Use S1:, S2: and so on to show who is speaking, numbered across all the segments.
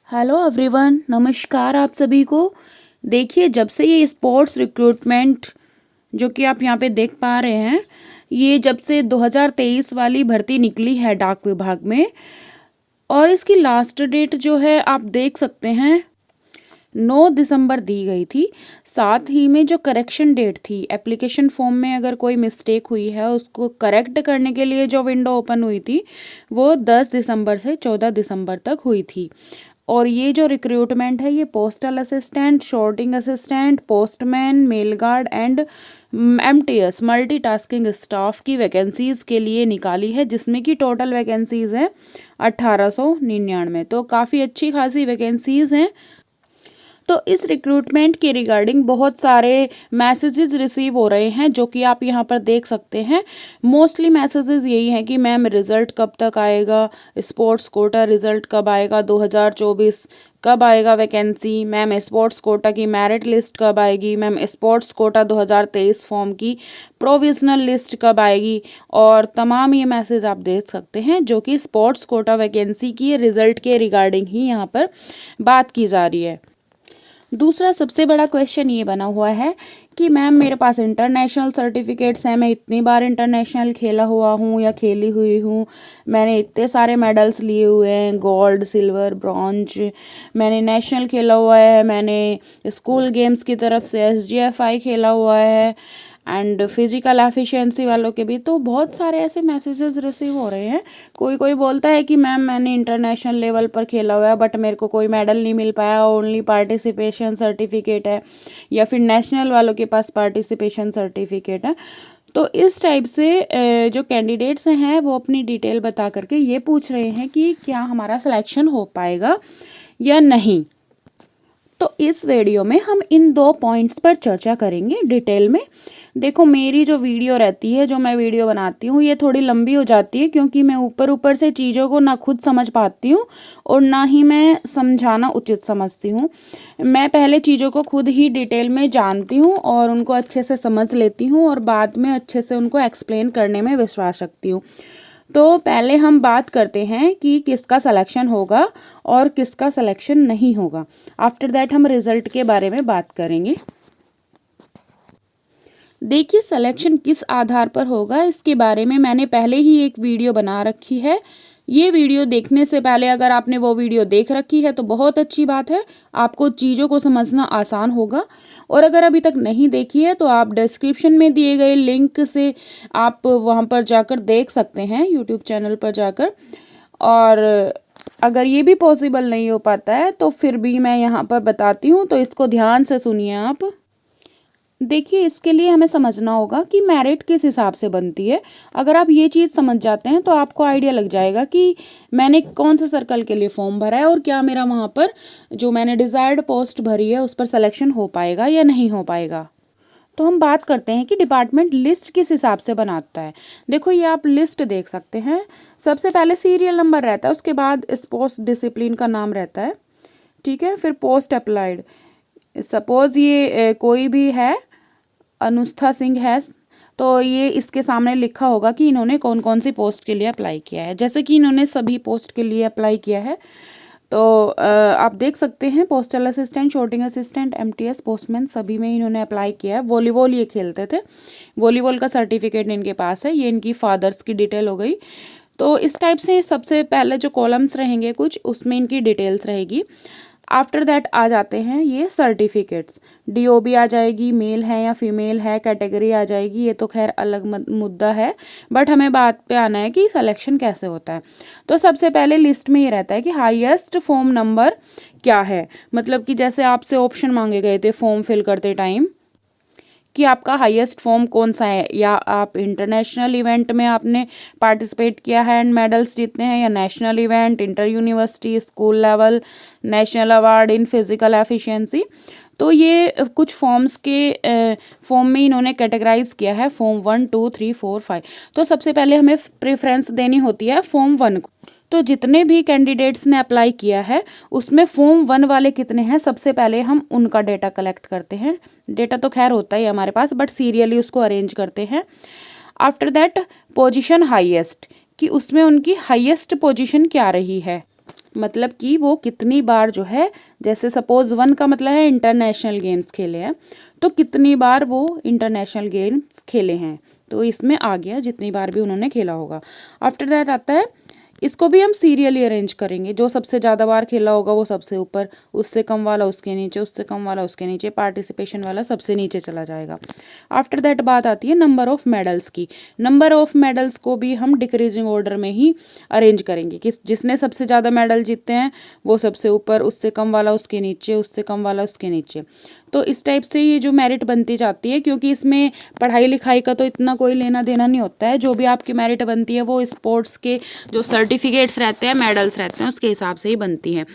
S1: Hello everyone, नमस्कार आप सभी को। देखिए, जब से ये स्पोर्ट्स रिक्रूटमेंट जो कि आप यहाँ पे देख पा रहे हैं, ये जब से 2023 वाली भर्ती निकली है डाक विभाग में, और इसकी लास्ट डेट जो है आप देख सकते हैं 9 दिसंबर दी गई थी। साथ ही में जो करेक्शन डेट थी, एप्लीकेशन फॉर्म में अगर कोई मिस्टेक हुई है उसको करेक्ट करने के लिए जो विंडो ओपन हुई थी वो 10 दिसंबर से 14 दिसंबर तक हुई थी। और ये जो रिक्रूटमेंट है ये postal assistant, sorting assistant, postman, mail guard and MTS multitasking staff की वैकेंसीज़ के लिए निकाली है, जिसमें कि टोटल वैकेंसीज़ हैं 1899। तो काफ़ी अच्छी खासी वैकेंसीज़ हैं। तो इस रिक्रूटमेंट के रिगार्डिंग बहुत सारे मैसेजेस रिसीव हो रहे हैं, जो कि आप यहाँ पर देख सकते हैं। मोस्टली मैसेजेस यही हैं कि मैम रिज़ल्ट कब तक आएगा, स्पोर्ट्स कोटा रिज़ल्ट कब आएगा 2024, कब आएगा वैकेंसी, मैम स्पोर्ट्स कोटा की मेरिट लिस्ट कब आएगी, मैम स्पोर्ट्स कोटा 2023 फॉर्म की प्रोविजनल लिस्ट कब आएगी। और तमाम ये मैसेज आप देख सकते हैं जो कि स्पोर्ट्स कोटा वैकेंसी की रिज़ल्ट के रिगार्डिंग ही यहाँ पर बात की जा रही है। दूसरा सबसे बड़ा क्वेश्चन ये बना हुआ है कि मैम मेरे पास इंटरनेशनल सर्टिफिकेट्स हैं, मैं इतनी बार इंटरनेशनल खेला हुआ हूँ या खेली हुई हूँ, मैंने इतने सारे मेडल्स लिए हुए हैं, गोल्ड, सिल्वर, ब्रॉन्ज, मैंने नेशनल खेला हुआ है, मैंने स्कूल गेम्स की तरफ से SGFI खेला हुआ है, एंड फिजिकल एफिशिएंसी वालों के भी। तो बहुत सारे ऐसे मैसेजेस रिसीव हो रहे हैं। कोई कोई बोलता है कि मैम मैंने इंटरनेशनल लेवल पर खेला हुआ है बट मेरे को कोई मेडल नहीं मिल पाया, ओनली पार्टिसिपेशन सर्टिफिकेट है, या फिर नेशनल वालों के पास पार्टिसिपेशन सर्टिफिकेट है। तो इस टाइप से जो कैंडिडेट्स हैं वो अपनी डिटेल बता करके ये पूछ रहे हैं कि क्या हमारा सिलेक्शन हो पाएगा या नहीं। तो इस वीडियो में हम इन 2 पॉइंट्स पर चर्चा करेंगे डिटेल में। देखो, मेरी जो वीडियो रहती है, जो मैं वीडियो बनाती हूँ, ये थोड़ी लंबी हो जाती है क्योंकि मैं ऊपर ऊपर से चीज़ों को ना खुद समझ पाती हूँ और ना ही मैं समझाना उचित समझती हूँ। मैं पहले चीज़ों को खुद ही डिटेल में जानती हूँ और उनको अच्छे से समझ लेती हूँ और बाद में अच्छे से उनको एक्सप्लेन करने में विश्वास रखती हूँ। तो पहले हम बात करते हैं कि किसका सिलेक्शन होगा और किसका सिलेक्शन नहीं होगा। आफ्टर दैट हम रिज़ल्ट के बारे में बात करेंगे। देखिए, सिलेक्शन किस आधार पर होगा इसके बारे में मैंने पहले ही एक वीडियो बना रखी है। ये वीडियो देखने से पहले अगर आपने वो वीडियो देख रखी है तो बहुत अच्छी बात है, आपको चीज़ों को समझना आसान होगा। और अगर अभी तक नहीं देखी है तो आप डिस्क्रिप्शन में दिए गए लिंक से आप वहाँ पर जाकर देख सकते हैं, यूट्यूब चैनल पर जाकर। और अगर ये भी पॉसिबल नहीं हो पाता है तो फिर भी मैं यहाँ पर बताती हूँ, तो इसको ध्यान से सुनिए आप। देखिए, इसके लिए हमें समझना होगा कि मेरिट किस हिसाब से बनती है। अगर आप ये चीज़ समझ जाते हैं तो आपको आइडिया लग जाएगा कि मैंने कौन से सर्कल के लिए फॉर्म भरा है और क्या मेरा वहाँ पर जो मैंने डिज़ायर्ड पोस्ट भरी है उस पर सिलेक्शन हो पाएगा या नहीं हो पाएगा। तो हम बात करते हैं कि डिपार्टमेंट लिस्ट किस हिसाब से बनाता है। देखो, ये आप लिस्ट देख सकते हैं। सबसे पहले सीरियल नंबर रहता है, उसके बाद स्पोर्ट्स डिसिप्लिन का नाम रहता है, ठीक है। फिर पोस्ट अप्लाइड, सपोज ये कोई भी है, अनुष्ठा सिंह है, तो ये इसके सामने लिखा होगा कि इन्होंने कौन कौन सी पोस्ट के लिए अप्लाई किया है। जैसे कि इन्होंने सभी पोस्ट के लिए अप्लाई किया है, तो आप देख सकते हैं postal assistant, sorting assistant, MTS, postman, सभी में इन्होंने अप्लाई किया है। वॉलीबॉल ये खेलते थे, वॉलीबॉल का सर्टिफिकेट इनके पास है। ये इनकी फादर्स की डिटेल हो गई। तो इस टाइप से सबसे पहले जो कॉलम्स रहेंगे कुछ, उसमें इनकी डिटेल्स रहेगी। आफ्टर दैट आ जाते हैं ये सर्टिफिकेट्स, DOB आ जाएगी, मेल है या फीमेल है, कैटेगरी आ जाएगी। ये तो खैर अलग मुद्दा है, बट हमें बात पे आना है कि सिलेक्शन कैसे होता है। तो सबसे पहले लिस्ट में ये रहता है कि हाईएस्ट फॉर्म नंबर क्या है। मतलब कि जैसे आपसे ऑप्शन मांगे गए थे फॉर्म फिल करते टाइम कि आपका हाईएस्ट फॉर्म कौन सा है, या आप इंटरनेशनल इवेंट में आपने पार्टिसिपेट किया है एंड मेडल्स जीतने हैं, या national event, inter university, school level, national award in physical efficiency. तो ये कुछ फॉर्म्स के फॉर्म में इन्होंने कैटेगराइज किया है, फॉर्म 1, 2, 3, 4, 5। तो सबसे पहले हमें प्रेफरेंस देनी होती है फॉर्म 1 को। तो जितने भी कैंडिडेट्स ने अप्लाई किया है उसमें फॉर्म 1 वाले कितने हैं, सबसे पहले हम उनका डेटा कलेक्ट करते हैं। डेटा तो खैर होता ही हमारे पास, बट सीरियली उसको अरेंज करते हैं। आफ्टर दैट पोजीशन हाईएस्ट, कि उसमें उनकी हाईएस्ट पोजीशन क्या रही है। मतलब कि वो कितनी बार जो है, जैसे सपोज 1 का मतलब है इंटरनेशनल गेम्स खेले हैं, तो कितनी बार वो इंटरनेशनल गेम्स खेले हैं, तो इसमें आ गया जितनी बार भी उन्होंने खेला होगा। आफ्टर दैट आता है, इसको भी हम सीरियली अरेंज करेंगे, जो सबसे ज़्यादा बार खेला होगा वो सबसे ऊपर, उससे कम वाला उसके नीचे, उससे कम वाला उसके नीचे, पार्टिसिपेशन वाला सबसे नीचे चला जाएगा। आफ्टर दैट बात आती है नंबर ऑफ मेडल्स की। नंबर ऑफ मेडल्स को भी हम डिक्रीजिंग ऑर्डर में ही अरेंज करेंगे कि जिसने सबसे ज़्यादा मेडल जीते हैं वो सबसे ऊपर, उससे कम वाला उसके नीचे, उससे कम वाला उसके नीचे। तो इस टाइप से ये जो मेरिट बनती जाती है, क्योंकि इसमें पढ़ाई लिखाई का तो इतना कोई लेना देना नहीं होता है, जो भी आपकी मेरिट बनती है वो स्पोर्ट्स के जो सर्टिफिकेट्स रहते हैं, मेडल्स रहते हैं, उसके हिसाब से ही बनती है।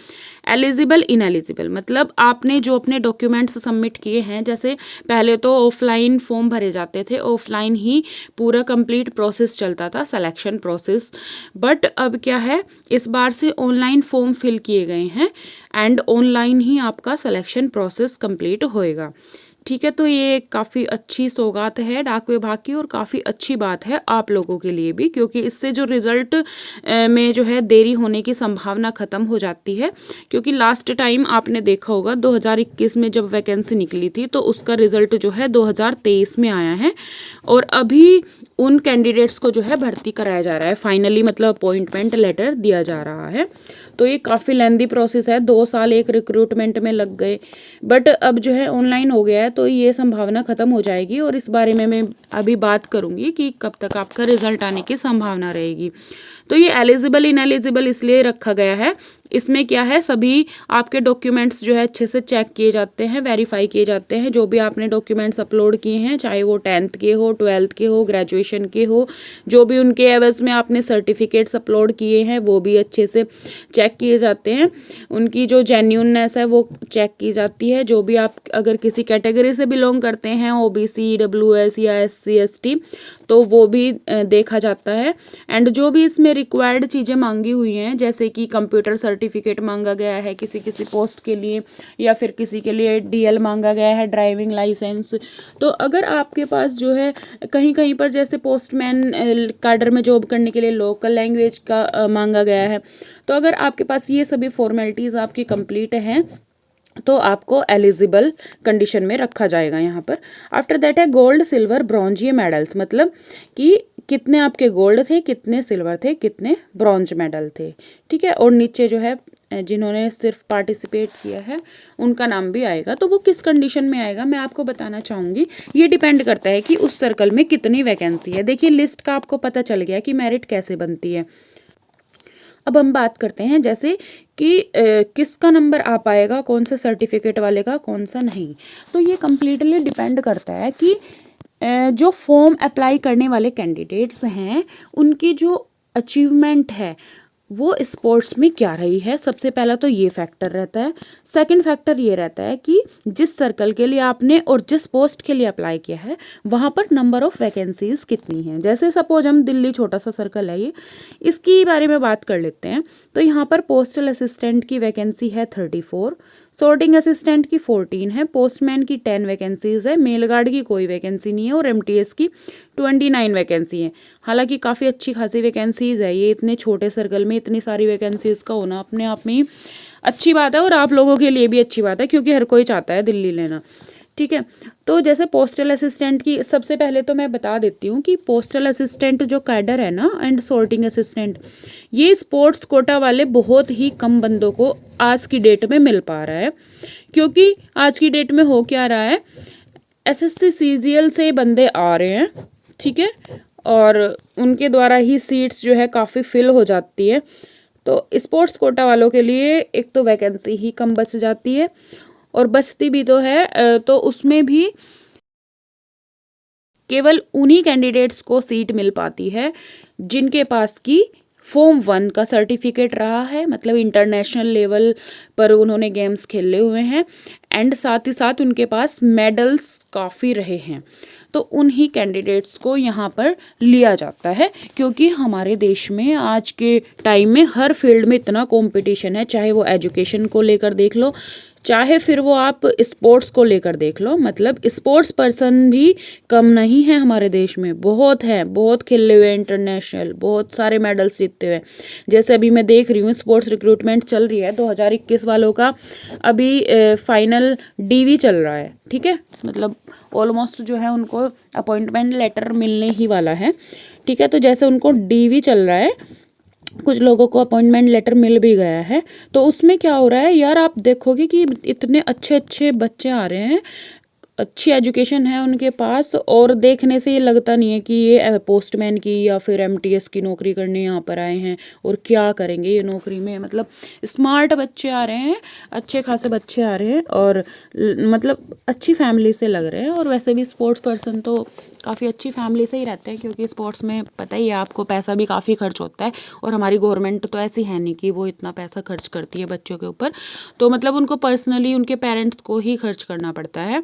S1: एलिजिबल इनएलिजिबल मतलब आपने जो अपने डॉक्यूमेंट्स सबमिट किए हैं, जैसे पहले तो ऑफलाइन फॉर्म भरे जाते थे, ऑफलाइन ही पूरा कंप्लीट प्रोसेस चलता था, सिलेक्शन प्रोसेस, बट अब क्या है, इस बार से ऑनलाइन फॉर्म फिल किए गए हैं एंड ऑनलाइन ही आपका सिलेक्शन प्रोसेस कंप्लीट होएगा। ठीक है, तो ये काफ़ी अच्छी सौगात है डाक विभाग की और काफ़ी अच्छी बात है आप लोगों के लिए भी, क्योंकि इससे जो रिज़ल्ट में जो है देरी होने की संभावना ख़त्म हो जाती है। क्योंकि लास्ट टाइम आपने देखा होगा 2021 में जब वैकेंसी निकली थी तो उसका रिज़ल्ट जो है 2023 में आया है और अभी उन कैंडिडेट्स को जो है भर्ती कराया जा रहा है, फाइनली मतलब अपॉइंटमेंट लेटर दिया जा रहा है। तो ये काफ़ी लेंदी प्रोसेस है, 2 साल एक रिक्रूटमेंट में लग गए, बट अब जो है ऑनलाइन हो गया है तो ये संभावना ख़त्म हो जाएगी और इस बारे में मैं अभी बात करूँगी कि कब तक आपका रिजल्ट आने की संभावना रहेगी। तो ये एलिजिबल इनएलिजिबल इसलिए रखा गया है, इसमें क्या है, सभी आपके डॉक्यूमेंट्स जो है अच्छे से चेक किए जाते हैं, वेरीफाई किए जाते हैं। जो भी आपने डॉक्यूमेंट्स अपलोड किए हैं, चाहे वो 10th के हो, 12th के हो, ग्रेजुएशन के हो, जो भी उनके एवज में आपने सर्टिफिकेट्स अपलोड किए हैं वो भी अच्छे से चेक किए जाते हैं। उनकी जो जेन्यूननेस है वो चेक की जाती है। जो भी आप अगर किसी कैटेगरी से बिलोंग करते हैं, OBC, EWS या SC ST, तो वो भी देखा जाता है। एंड जो भी इसमें रिक्वायर्ड चीज़ें मांगी हुई हैं, जैसे कि कंप्यूटर सर्टिफिकेट मांगा गया है किसी किसी पोस्ट के लिए, या फिर किसी के लिए DL मांगा गया है, ड्राइविंग लाइसेंस। तो अगर आपके पास जो है कहीं कहीं पर जैसे पोस्टमैन कैडर में जॉब करने के लिए लोकल लैंग्वेज का मांगा गया है, तो अगर आपके पास ये सभी फॉर्मेलिटीज़ आपकी कंप्लीट हैं तो आपको एलिजिबल कंडीशन में रखा जाएगा यहाँ पर। आफ्टर दैट है गोल्ड, सिल्वर, ब्रॉन्ज, ये मेडल्स, मतलब कि कितने आपके गोल्ड थे, कितने सिल्वर थे, कितने ब्रॉन्ज मेडल थे। ठीक है, और नीचे जो है जिन्होंने सिर्फ पार्टिसिपेट किया है उनका नाम भी आएगा। तो वो किस कंडीशन में आएगा मैं आपको बताना चाहूँगी। ये डिपेंड करता है कि उस सर्कल में कितनी वैकेंसी है। देखिए लिस्ट का आपको पता चल गया कि मेरिट कैसे बनती है। अब हम बात करते हैं जैसे कि किसका नंबर आ पाएगा, कौन सा सर्टिफिकेट वाले का, कौन सा नहीं। तो ये कम्प्लीटली डिपेंड करता है कि जो फॉर्म अप्लाई करने वाले कैंडिडेट्स हैं उनकी जो अचीवमेंट है वो स्पोर्ट्स में क्या रही है। सबसे पहला तो ये फैक्टर रहता है। सेकंड फैक्टर ये रहता है कि जिस सर्कल के लिए आपने और जिस पोस्ट के लिए अप्लाई किया है वहाँ पर नंबर ऑफ़ वैकेंसीज़ कितनी हैं। जैसे सपोज हम दिल्ली, छोटा सा सर्कल है ये, इसकी बारे में बात कर लेते हैं। तो यहाँ पर पोस्टल असिस्टेंट की वैकेंसी है 34, सॉर्टिंग असिस्टेंट की 14 है, पोस्टमैन की 10 वैकेंसीज़ है, मेल गार्ड की कोई वैकेंसी नहीं है और MTS की 29 वैकेंसी है। हालांकि काफ़ी अच्छी खासी वैकेंसीज़ है ये, इतने छोटे सर्कल में इतनी सारी वैकेंसीज़ का होना अपने आप में ही अच्छी बात है और आप लोगों के लिए भी अच्छी बात है, क्योंकि हर कोई चाहता है दिल्ली लेना। ठीक है, तो जैसे पोस्टल असिस्टेंट की सबसे पहले तो मैं बता देती हूँ कि पोस्टल असिस्टेंट जो कैडर है ना एंड सॉर्टिंग असिस्टेंट, ये स्पोर्ट्स कोटा वाले बहुत ही कम बंदों को आज की डेट में मिल पा रहा है। क्योंकि आज की डेट में हो क्या रहा है, SSC CGL से बंदे आ रहे हैं, ठीक है, और उनके द्वारा ही सीट्स जो है काफ़ी फिल हो जाती है। तो स्पोर्ट्स कोटा वालों के लिए एक तो वैकेंसी ही कम बच जाती है और बचती भी तो है तो उसमें भी केवल उन्हीं कैंडिडेट्स को सीट मिल पाती है जिनके पास की फॉर्म 1 का सर्टिफिकेट रहा है, मतलब इंटरनेशनल लेवल पर उन्होंने गेम्स खेले हुए हैं एंड साथ ही साथ उनके पास मेडल्स काफ़ी रहे हैं। तो उन्हीं कैंडिडेट्स को यहाँ पर लिया जाता है, क्योंकि हमारे देश में आज के टाइम में हर फील्ड में इतना कंपटीशन है, चाहे वो एजुकेशन को लेकर देख लो, चाहे फिर वो आप स्पोर्ट्स को लेकर देख लो, मतलब स्पोर्ट्स पर्सन भी कम नहीं है हमारे देश में, बहुत हैं, बहुत खेले हुए इंटरनेशनल, बहुत सारे मेडल्स जीतते हुए। जैसे अभी मैं देख रही हूँ स्पोर्ट्स रिक्रूटमेंट चल रही है 2021 वालों का, अभी फाइनल डीवी चल रहा है, ठीक है, मतलब ऑलमोस्ट जो है उनको अपॉइंटमेंट लेटर मिलने ही वाला है, ठीक है। तो जैसे उनको डीवी चल रहा है, कुछ लोगों को अपॉइंटमेंट लेटर मिल भी गया है, तो उसमें क्या हो रहा है यार, आप देखोगे कि इतने अच्छे अच्छे बच्चे आ रहे हैं, अच्छी एजुकेशन है उनके पास, और देखने से ये लगता नहीं है कि ये पोस्टमैन की या फिर एमटीएस की नौकरी करने यहाँ पर आए हैं और क्या करेंगे ये नौकरी में। मतलब स्मार्ट बच्चे आ रहे हैं, अच्छे खासे बच्चे आ रहे हैं, और मतलब अच्छी फैमिली से लग रहे हैं। और वैसे भी स्पोर्ट्स पर्सन तो काफ़ी अच्छी फैमिली से ही रहते हैं, क्योंकि स्पोर्ट्स में पता ही है आपको पैसा भी काफ़ी खर्च होता है, और हमारी गवर्नमेंट तो ऐसी है नहीं कि वो इतना पैसा खर्च करती है बच्चों के ऊपर, तो मतलब उनको पर्सनली उनके पेरेंट्स को ही खर्च करना पड़ता है।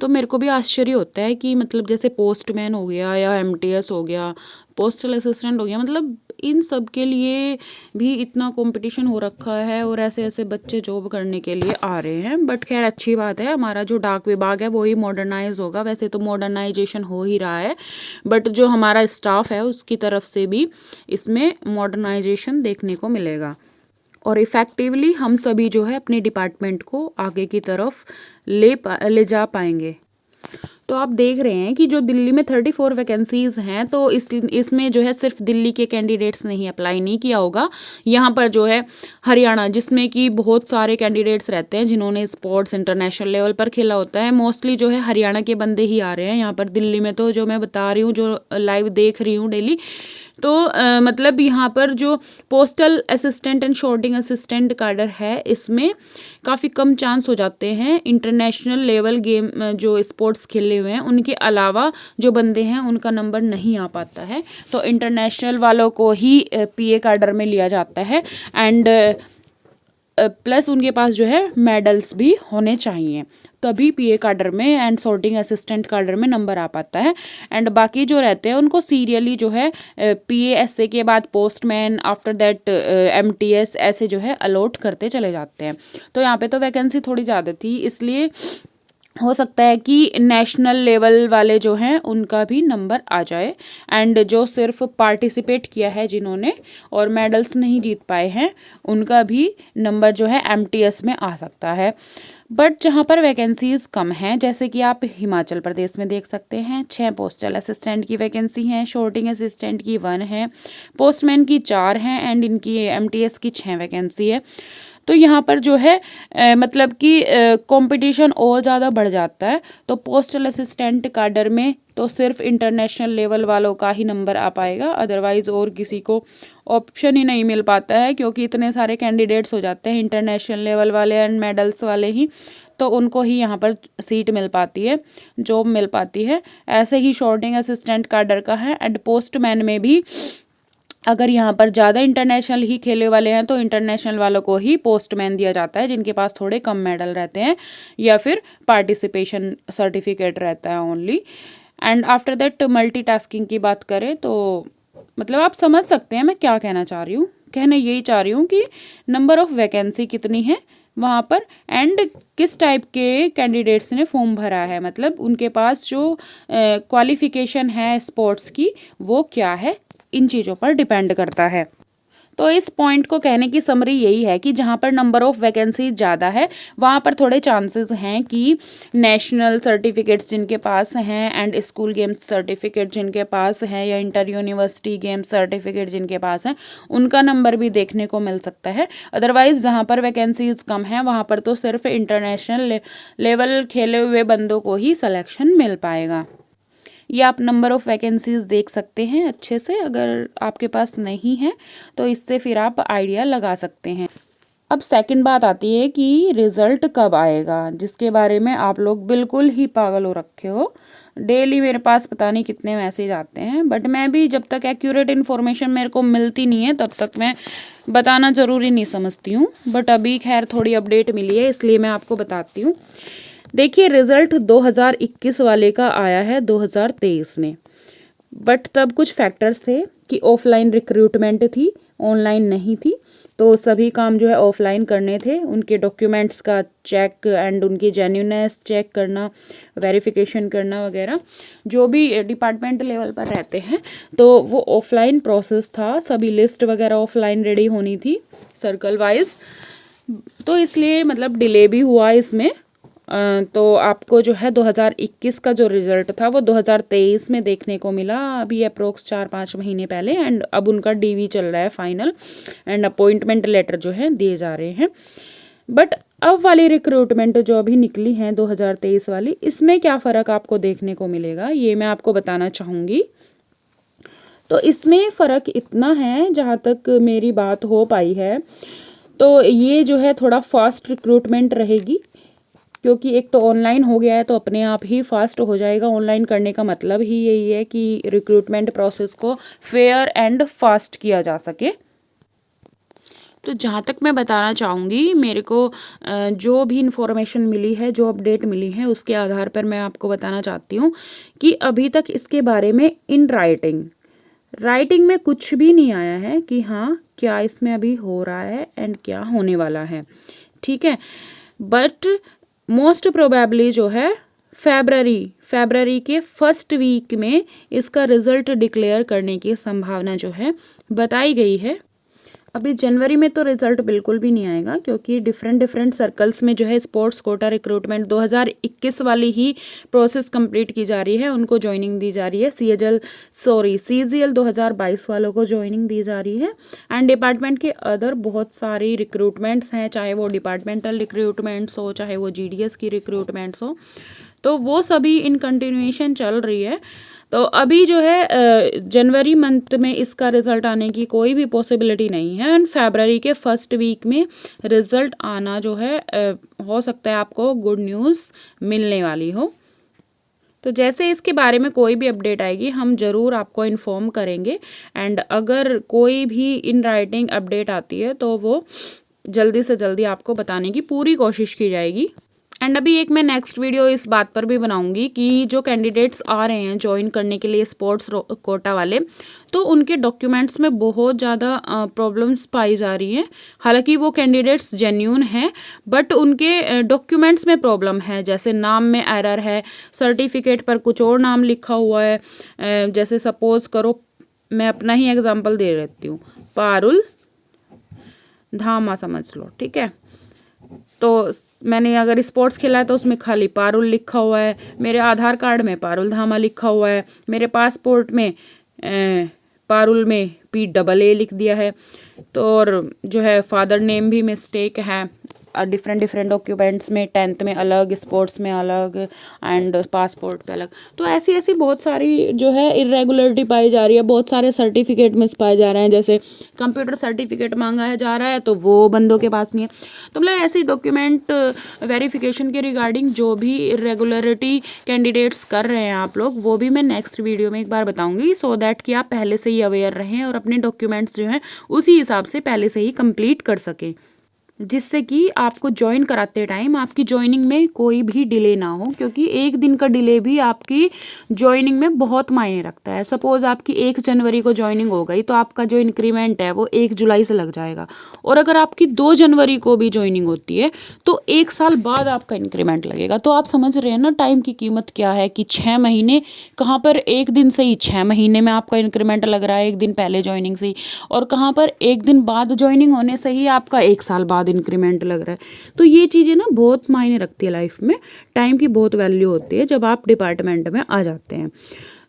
S1: तो मेरे को भी आश्चर्य होता है कि मतलब जैसे पोस्टमैन हो गया या एमटीएस हो गया, पोस्टल असिस्टेंट हो गया, मतलब इन सब के लिए भी इतना कंपटीशन हो रखा है, और ऐसे ऐसे बच्चे जॉब करने के लिए आ रहे हैं। बट खैर अच्छी बात है, हमारा जो डाक विभाग है वो ही मॉडर्नाइज होगा, वैसे तो मॉडर्नाइजेशन हो ही रहा है, बट जो हमारा स्टाफ है उसकी तरफ से भी इसमें मॉडर्नाइजेशन देखने को मिलेगा, और इफ़ेक्टिवली हम सभी जो है अपने डिपार्टमेंट को आगे की तरफ ले जा पाएंगे। तो आप देख रहे हैं कि जो दिल्ली में 34 वैकेंसीज़ हैं, तो इसमें जो है सिर्फ दिल्ली के कैंडिडेट्स नहीं अप्लाई नहीं किया होगा, यहाँ पर जो है हरियाणा, जिसमें कि बहुत सारे कैंडिडेट्स रहते हैं जिन्होंने स्पोर्ट्स इंटरनेशनल लेवल पर खेला होता है, मोस्टली जो है हरियाणा के बंदे ही आ रहे हैं यहाँ पर दिल्ली में। तो जो मैं बता रही हूँ, जो लाइव देख रही हूँ डेली, तो मतलब यहाँ पर जो postal assistant and sorting assistant cadre है, इसमें काफ़ी कम चांस हो जाते हैं इंटरनेशनल लेवल गेम जो स्पोर्ट्स खेले हुए हैं उनके अलावा जो बंदे हैं उनका नंबर नहीं आ पाता है, तो इंटरनेशनल वालों को ही पीए कैडर में लिया जाता है, एंड प्लस उनके पास जो है मेडल्स भी होने चाहिए, तभी पीए कैडर में एंड सॉर्टिंग असिस्टेंट कैडर में नंबर आ पाता है। एंड बाकी जो रहते हैं उनको सीरियली जो है पीए एसए के बाद पोस्टमैन, आफ्टर दैट एमटीएस, ऐसे जो है अलॉट करते चले जाते हैं। तो यहाँ पे तो वैकेंसी थोड़ी ज़्यादा थी, इसलिए हो सकता है कि नेशनल लेवल वाले जो हैं उनका भी नंबर आ जाए, एंड जो सिर्फ पार्टिसिपेट किया है जिन्होंने और मेडल्स नहीं जीत पाए हैं उनका भी नंबर जो है एमटीएस में आ सकता है। बट जहाँ पर वैकेंसीज़ कम हैं, जैसे कि आप हिमाचल प्रदेश में देख सकते हैं 6 पोस्टल असिस्टेंट की वैकेंसी हैं, शॉर्टिंग असिस्टेंट की 1 है, पोस्टमैन की 4 हैं, एंड इनकी एमटीएस की 6 वैकेंसी है। तो यहाँ पर जो है मतलब कि कंपटीशन और ज़्यादा बढ़ जाता है। तो पोस्टल असिस्टेंट कैडर में तो सिर्फ इंटरनेशनल लेवल वालों का ही नंबर आ पाएगा, अदरवाइज़ और किसी को ऑप्शन ही नहीं मिल पाता है, क्योंकि इतने सारे कैंडिडेट्स हो जाते हैं इंटरनेशनल लेवल वाले एंड मेडल्स वाले ही, तो उनको ही यहाँ पर सीट मिल पाती है, जॉब मिल पाती है। ऐसे ही शॉर्टिंग असिस्टेंट कैडर का है, एंड पोस्टमैन में भी अगर यहाँ पर ज़्यादा इंटरनेशनल ही खेले वाले हैं तो इंटरनेशनल वालों को ही पोस्टमैन दिया जाता है, जिनके पास थोड़े कम मेडल रहते हैं या फिर पार्टिसिपेशन सर्टिफिकेट रहता है only. And after that multitasking की बात करें तो मतलब आप समझ सकते हैं मैं क्या कहना चाह रही हूँ। कहना यही चाह रही हूँ कि नंबर ऑफ़ वैकेंसी कितनी है वहाँ पर, एंड किस टाइप के कैंडिडेट्स ने फॉर्म भरा है, मतलब उनके पास जो क्वालिफिकेशन है स्पोर्ट्स की वो क्या है, इन चीज़ों पर डिपेंड करता है। तो इस पॉइंट को कहने की समरी यही है कि जहाँ पर नंबर ऑफ़ वैकेंसीज ज़्यादा है वहाँ पर थोड़े चांसेस हैं कि नेशनल सर्टिफिकेट्स जिनके पास हैं एंड स्कूल गेम्स सर्टिफिकेट जिनके पास हैं या इंटर यूनिवर्सिटी गेम्स सर्टिफिकेट जिनके पास हैं उनका नंबर भी देखने को मिल सकता है। अदरवाइज़ जहाँ पर वैकेंसीज कम हैं वहाँ पर तो सिर्फ इंटरनेशनल लेवल खेले हुए बंदों को ही सिलेक्शन मिल पाएगा। ये आप नंबर ऑफ़ वैकेंसीज़ देख सकते हैं अच्छे से, अगर आपके पास नहीं है तो इससे फिर आप आइडिया लगा सकते हैं। अब सेकंड बात आती है कि रिज़ल्ट कब आएगा, जिसके बारे में आप लोग बिल्कुल ही पागल हो रखे हो। डेली मेरे पास पता नहीं कितने मैसेज आते हैं, बट मैं भी जब तक एक्यूरेट इन्फॉर्मेशन मेरे को मिलती नहीं है तब तक मैं बताना ज़रूरी नहीं समझती हूँ। बट अभी खैर थोड़ी अपडेट मिली है इसलिए मैं आपको बताती हूँ। देखिए रिज़ल्ट 2021 वाले का आया है 2023 में, बट तब कुछ फैक्टर्स थे कि ऑफलाइन रिक्रूटमेंट थी, ऑनलाइन नहीं थी, तो सभी काम जो है ऑफलाइन करने थे। उनके डॉक्यूमेंट्स का चेक एंड उनकी जेन्यूनेस चेक करना, वेरिफिकेशन करना वगैरह, जो भी डिपार्टमेंट लेवल पर रहते हैं, तो वो ऑफलाइन प्रोसेस था। सभी लिस्ट वगैरह ऑफलाइन रेडी होनी थी सर्कल वाइज, तो इसलिए मतलब डिले भी हुआ इसमें। तो आपको जो है 2021 का जो रिज़ल्ट था वो 2023 में देखने को मिला, अभी अप्रोक्स 4-5 महीने पहले। एंड अब उनका डीवी चल रहा है फाइनल, एंड अपॉइंटमेंट लेटर जो है दिए जा रहे हैं। बट अब वाली रिक्रूटमेंट जो अभी निकली है 2023 वाली, इसमें क्या फ़र्क आपको देखने को मिलेगा ये मैं आपको बताना चाहूँगी। तो इसमें फ़र्क इतना है, जहाँ तक मेरी बात हो पाई है, तो ये जो है थोड़ा फास्ट रिक्रूटमेंट रहेगी, क्योंकि एक तो ऑनलाइन हो गया है तो अपने आप ही फास्ट हो जाएगा। ऑनलाइन करने का मतलब ही यही है कि रिक्रूटमेंट प्रोसेस को फेयर एंड फास्ट किया जा सके। तो जहाँ तक मैं बताना चाहूँगी, मेरे को जो भी इंफॉर्मेशन मिली है, जो अपडेट मिली है, उसके आधार पर मैं आपको बताना चाहती हूँ कि अभी तक इसके बारे में इन राइटिंग में कुछ भी नहीं आया है कि हाँ क्या इसमें अभी हो रहा है एंड क्या होने वाला है, ठीक है। बट मोस्ट प्रोबेबली जो है फरवरी के फर्स्ट वीक में इसका रिजल्ट डिक्लेयर करने की संभावना जो है बताई गई है। अभी जनवरी में तो रिजल्ट बिल्कुल भी नहीं आएगा, क्योंकि डिफरेंट सर्कल्स में जो है स्पोर्ट्स कोटा रिक्रूटमेंट 2021 वाली ही प्रोसेस कंप्लीट की जा रही है, उनको ज्वाइनिंग दी जा रही है। CGL 2022 वालों को ज्वाइनिंग दी जा रही है। एंड डिपार्टमेंट के अदर बहुत सारी रिक्रूटमेंट्स हैं, चाहे वो डिपार्टमेंटल रिक्रूटमेंट्स हो, चाहे वो GDS की रिक्रूटमेंट्स हो, तो वो सभी इन कंटिन्यूएशन चल रही है। तो अभी जो है जनवरी मंथ में इसका रिज़ल्ट आने की कोई भी पॉसिबिलिटी नहीं है। एंड फरवरी के फर्स्ट वीक में रिज़ल्ट आना जो है हो सकता है आपको गुड न्यूज़ मिलने वाली हो। तो जैसे इसके बारे में कोई भी अपडेट आएगी हम ज़रूर आपको इन्फॉर्म करेंगे। एंड अगर कोई भी इन राइटिंग अपडेट आती है तो वो जल्दी से जल्दी आपको बताने की पूरी कोशिश की जाएगी। एंड अभी एक मैं नेक्स्ट वीडियो इस बात पर भी बनाऊंगी कि जो कैंडिडेट्स आ रहे हैं ज्वाइन करने के लिए स्पोर्ट्स कोटा वाले, तो उनके डॉक्यूमेंट्स में बहुत ज़्यादा प्रॉब्लम्स पाई जा रही हैं। हालांकि वो कैंडिडेट्स जेन्यून हैं, बट उनके डॉक्यूमेंट्स में प्रॉब्लम है। जैसे नाम में एरर है, सर्टिफिकेट पर कुछ और नाम लिखा हुआ है। जैसे सपोज करो, मैं अपना ही एग्जाम्पल दे देती हूँ, पारुल धामा समझ लो, ठीक है। तो मैंने अगर स्पोर्ट्स खेला है तो उसमें खाली पारुल लिखा हुआ है, मेरे आधार कार्ड में पारुल धामा लिखा हुआ है, मेरे पासपोर्ट में पारुल में PAA लिख दिया है। तो और जो है फादर नेम भी मिस्टेक है, डिफरेंट डॉक्यूमेंट्स में 10th में अलग, स्पोर्ट्स में अलग, एंड पासपोर्ट पे अलग। तो ऐसी बहुत सारी जो है इरेगुलरिटी पाई जा रही है। बहुत सारे सर्टिफिकेट मिस पाए जा रहे हैं, जैसे कंप्यूटर सर्टिफिकेट मांगा है जा रहा है तो वो बंदों के पास नहीं है। तो मतलब ऐसी डॉक्यूमेंट वेरिफिकेशन के रिगार्डिंग जो भी इरेगुलरिटी कैंडिडेट्स कर रहे हैं आप लोग, वो भी मैं नेक्स्ट वीडियो में एक बार बताऊंगी, सो दैट कि आप पहले से ही अवेयर रहें और अपने डॉक्यूमेंट्स जो हैं उसी हिसाब से पहले से ही कंप्लीट कर सकें, जिससे कि आपको ज्वाइन कराते टाइम आपकी ज्वाइनिंग में कोई भी डिले ना हो। क्योंकि एक दिन का डिले भी आपकी ज्वाइनिंग में बहुत मायने रखता है। सपोज आपकी 1 जनवरी को ज्वाइनिंग हो गई तो आपका जो इंक्रीमेंट है वो 1 जुलाई से लग जाएगा। और अगर आपकी 2 जनवरी को भी ज्वाइनिंग होती है तो 1 साल बाद आपका इंक्रीमेंट लगेगा। तो आप समझ रहे हैं ना टाइम की कीमत क्या है, कि 6 महीने कहाँ पर एक दिन से ही 6 महीने में आपका इंक्रीमेंट लग रहा है, एक दिन पहले ज्वाइनिंग से ही, और कहाँ पर एक दिन बाद ज्वाइनिंग होने से ही आपका 1 साल बाद इंक्रीमेंट लग रहा है। तो ये चीज़ें ना बहुत मायने रखती है लाइफ में, टाइम की बहुत वैल्यू होती है जब आप डिपार्टमेंट में आ जाते हैं।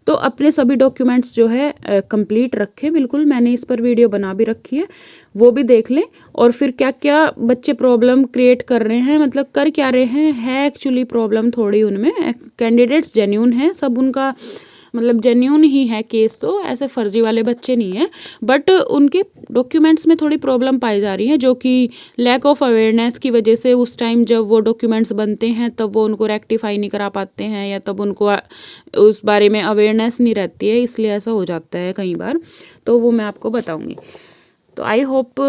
S1: तो अपने सभी डॉक्यूमेंट्स जो है कंप्लीट रखें। बिल्कुल मैंने इस पर वीडियो बना भी रखी है, वो भी देख लें। और फिर क्या क्या बच्चे प्रॉब्लम क्रिएट कर रहे हैं, मतलब कर क्या रहे हैं, है एक्चुअली प्रॉब्लम थोड़ी उनमें। कैंडिडेट्स जेन्यून हैं, सब उनका मतलब जेन्यून ही है केस, तो ऐसे फर्जी वाले बच्चे नहीं हैं। बट उनके डॉक्यूमेंट्स में थोड़ी प्रॉब्लम पाई जा रही है, जो कि लैक ऑफ अवेयरनेस की वजह से उस टाइम जब वो डॉक्यूमेंट्स बनते हैं तब वो उनको रेक्टिफाई नहीं करा पाते हैं, या तब उनको उस बारे में अवेयरनेस नहीं रहती है, इसलिए ऐसा हो जाता है कई बार। तो वो मैं आपको बताऊँगी। तो आई होप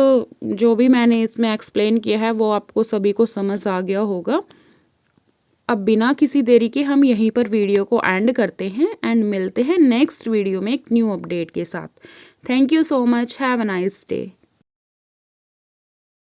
S1: जो भी मैंने इसमें एक्सप्लेन किया है वो आपको सभी को समझ आ गया होगा। अब बिना किसी देरी के हम यहीं पर वीडियो को एंड करते हैं एंड मिलते हैं नेक्स्ट वीडियो में एक न्यू अपडेट के साथ। Thank you so much, have a nice day.